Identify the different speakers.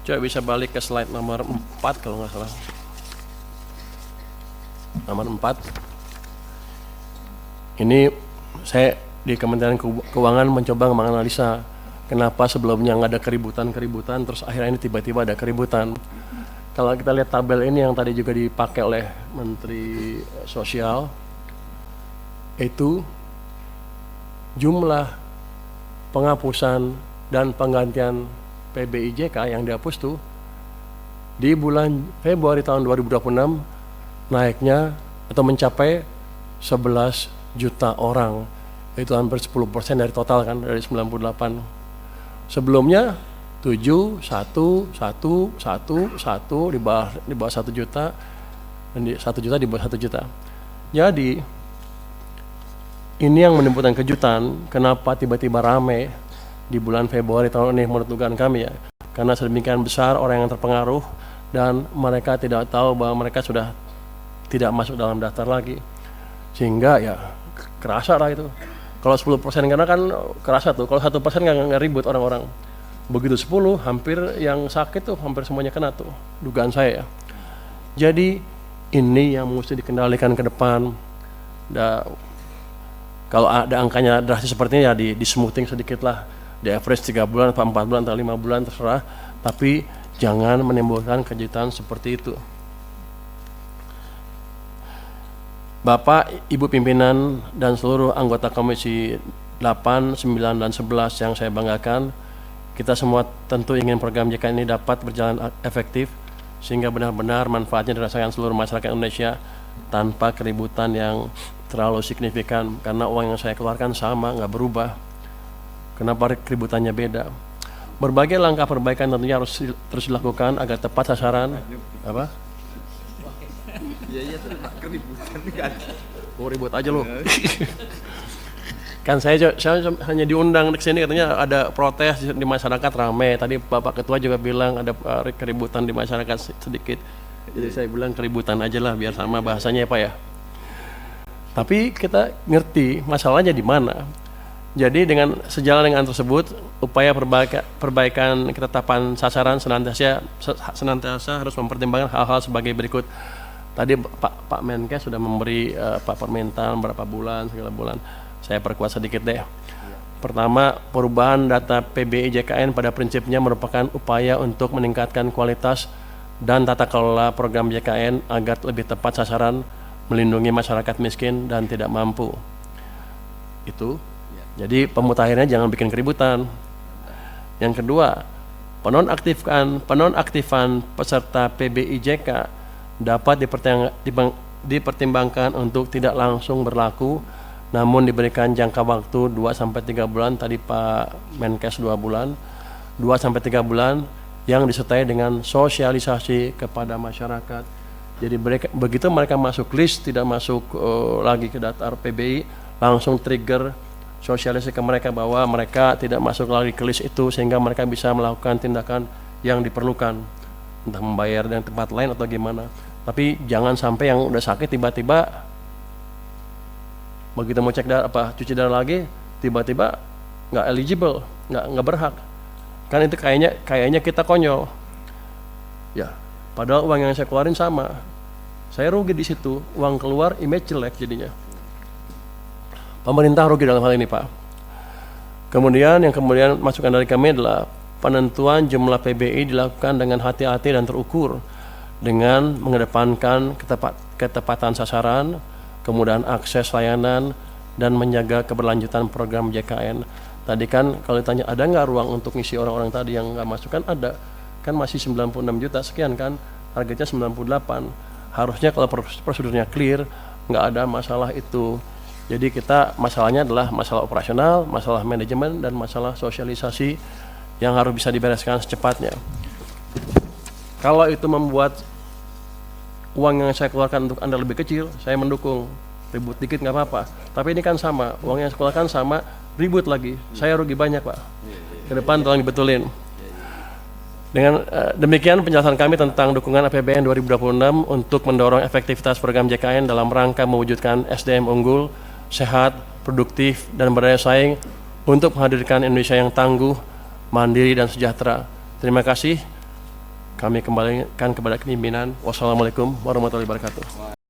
Speaker 1: Coba bisa balik ke slide nomor 4 kalau nggak salah. Nomor 4. Ini saya di Kementerian Keuangan mencoba menganalisa kenapa sebelumnya nggak ada keributan, terus akhirnya ini tiba-tiba ada keributan. Kalau kita lihat tabel ini yang tadi juga dipakai oleh Menteri Sosial, itu jumlah penghapusan dan penggantian PBIJK yang dihapus tuh di bulan Februari tahun 2026 naiknya atau mencapai 11 juta orang. Itu hampir 10% dari total kan, dari 98. Sebelumnya 7, 1, 1, 1, 1 di bawah 1 juta, dan 1 juta di bawah 1 juta. Jadi ini yang menimbulkan kejutan, kenapa tiba-tiba rame di bulan Februari tahun ini menurut dugaan kami ya. Karena sedemikian besar orang yang terpengaruh dan mereka tidak tahu bahwa mereka sudah tidak masuk dalam daftar lagi. Sehingga ya kerasa lah itu. Kalau 10% karena kan kerasa tuh, kalau 1% nggak ribut orang-orang. Begitu 10, hampir yang sakit tuh hampir semuanya kena tuh, dugaan saya ya. Jadi ini yang mesti dikendalikan ke depan. Kalau ada angkanya drastis seperti ini ya di smoothing sedikit lah, di average 3 bulan atau 4 bulan atau 5 bulan terserah, tapi jangan menimbulkan kejutan seperti itu. Bapak, Ibu pimpinan dan seluruh anggota Komisi 8, 9, dan 11 yang saya banggakan, kita semua tentu ingin program JKN ini dapat berjalan efektif sehingga benar-benar manfaatnya dirasakan seluruh masyarakat Indonesia tanpa keributan yang terlalu signifikan, karena uang yang saya keluarkan sama, nggak berubah. Kenapa keributannya beda? Berbagai langkah perbaikan tentunya harus terus dilakukan agar tepat sasaran. Apa?
Speaker 2: Iya tuh keributan kan.
Speaker 1: Mau ribut aja lo. Kan saya hanya diundang ke sini, katanya ada protes di masyarakat ramai. Tadi Bapak Ketua juga bilang ada keributan di masyarakat sedikit. Jadi saya bilang keributan aja lah biar sama bahasanya ya Pak ya. Tapi kita ngerti masalahnya di mana. Jadi dengan sejalan dengan tersebut, upaya perbaikan ketetapan sasaran senantiasa harus mempertimbangkan hal-hal sebagai berikut. Tadi Pak Menkes sudah memberi permintaan berapa bulan, segala bulan. Saya perkuat sedikit deh. Pertama, perubahan data PBIJKN pada prinsipnya merupakan upaya untuk meningkatkan kualitas dan tata kelola program JKN agar lebih tepat sasaran, melindungi masyarakat miskin dan tidak mampu. Itu. Jadi pemutahirannya jangan bikin keributan. Yang kedua, penonaktifan peserta PBIJK dapat dipertimbangkan untuk tidak langsung berlaku, namun diberikan jangka waktu 2-3 bulan, tadi Pak Menkes 2 bulan, 2-3 bulan yang disertai dengan sosialisasi kepada masyarakat. Jadi begitu mereka masuk list, tidak masuk lagi ke daftar PBI, langsung trigger sosialisasi ke mereka bahwa mereka tidak masuk lagi ke list itu, sehingga mereka bisa melakukan tindakan yang diperlukan, entah membayar dengan tempat lain atau gimana. Tapi jangan sampai yang udah sakit tiba-tiba begitu mau cek darah cuci darah lagi tiba-tiba nggak eligible, nggak berhak. Kan itu kayaknya kita konyol. Ya, padahal uang yang saya keluarin sama. Saya rugi di situ, uang keluar, image jelek jadinya. Pemerintah rugi dalam hal ini, Pak. Kemudian masukan dari kami adalah penentuan jumlah PBI dilakukan dengan hati-hati dan terukur, dengan mengedepankan ketepatan sasaran, kemudahan akses layanan, dan menjaga keberlanjutan program JKN. Tadi kan kalau ditanya ada nggak ruang untuk ngisi orang-orang tadi yang nggak masuk, kan ada. Kan masih 96 juta sekian kan, targetnya 98. Harusnya kalau prosedurnya clear, nggak ada masalah itu. Jadi masalahnya adalah masalah operasional, masalah manajemen, dan masalah sosialisasi yang harus bisa dibereskan secepatnya. Kalau itu membuat uang yang saya keluarkan untuk Anda lebih kecil, saya mendukung. Ribut dikit nggak apa-apa. Tapi ini kan sama, uang yang saya keluarkan sama, ribut lagi. Saya rugi banyak, Pak. Ke depan tolong dibetulin. Dengan demikian penjelasan kami tentang dukungan APBN 2026 untuk mendorong efektivitas program JKN dalam rangka mewujudkan SDM unggul, sehat, produktif, dan berdaya saing untuk menghadirkan Indonesia yang tangguh, mandiri, dan sejahtera. Terima kasih. kami kembalikan kepada kepimpinan. Wassalamualaikum warahmatullahi wabarakatuh.